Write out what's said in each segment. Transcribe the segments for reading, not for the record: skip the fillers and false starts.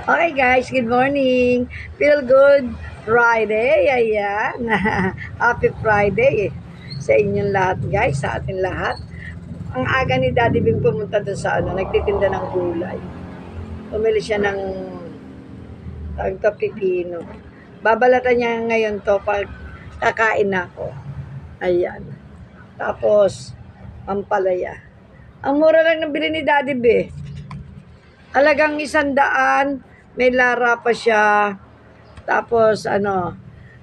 Okay guys, good morning. Feel good Friday. Ayan. Happy Friday sa inyong lahat guys, sa atin lahat. Ang aga ni Daddy Bing pumunta doon sa nagtitinda ng gulay. Pumili siya ng pipino. Babalatan niya ngayon to pag kakain ako. Ayan. Tapos, ampalaya. Ang mura lang nabili ni Daddy Bing. Alagang 100, may lara pa siya. Tapos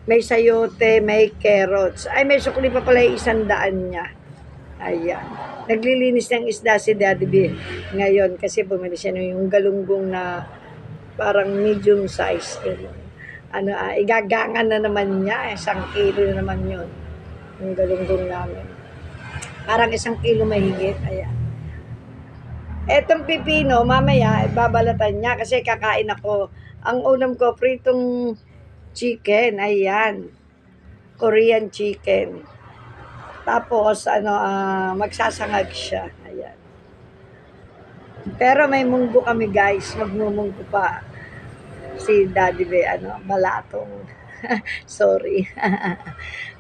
may sayote, may carrots. Ay, may sukli pa pala yung 100 niya. Ayan. Naglilinis ng isda si Daddy B ngayon kasi bumili siya ng yung galunggong na parang medium size. Igagangan na naman niya. 1 kilo na naman yun. Yung galunggong namin. Parang 1 kilo mahigit. Ayan. Etong pipino, mamaya, babalatan niya kasi kakain ako. Ang ulam ko, pritong chicken. Ayan. Korean chicken. Tapos, magsasangag siya. Ayan. Pero may munggo kami, guys. Magmumunggo pa. Si Daddy Be, balatong. Sorry.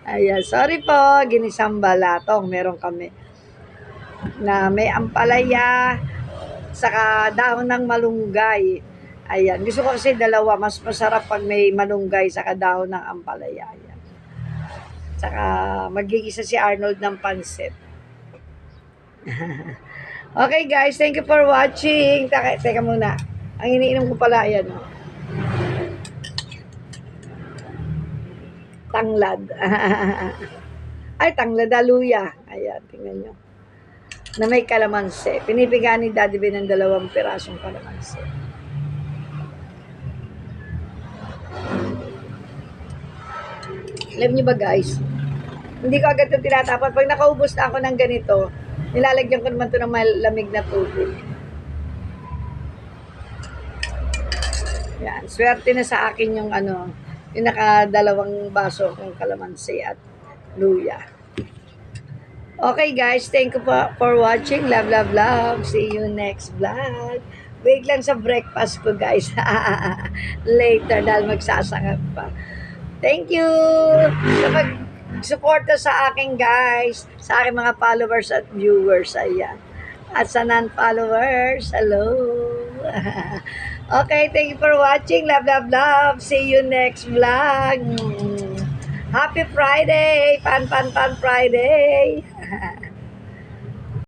Ayan. Sorry po. Ginisang balatong. Meron kami. Na may ampalaya, saka dahon ng malunggay. Ayan. Gusto ko kasi dalawa. Mas masarap pag may malunggay saka dahon ng ampalaya. Ayan. Saka magigisa si Arnold ng pansit. Okay guys, thank you for watching. Teka muna. Ang iniinom ko pala, ayan. Tanglad. Ay, tanglad aluya. Ayan, tingnan nyo. Na may kalamansi. Pinipiga ni Daddy B ng 2 pirasong kalamansi. Alam niyo ba guys, hindi ko agad ito tinatapat. Pag nakaubos na ako ng ganito, nilalagyan ko naman ito ng malamig na tubig. Yan, swerte na sa akin yung yung naka-2 baso kong kalamansi at luya. Okay guys, thank you for watching. Love, love, love. See you next vlog. Wait lang sa breakfast ko guys. Later dahil magsasangag pa. Thank you sa pag-suporta sa akin guys, sa aking mga followers at viewers. Ayan. At sa non-followers, hello. Okay, thank you for watching. Love, love, love. See you next vlog. Happy Friday! Pan Friday!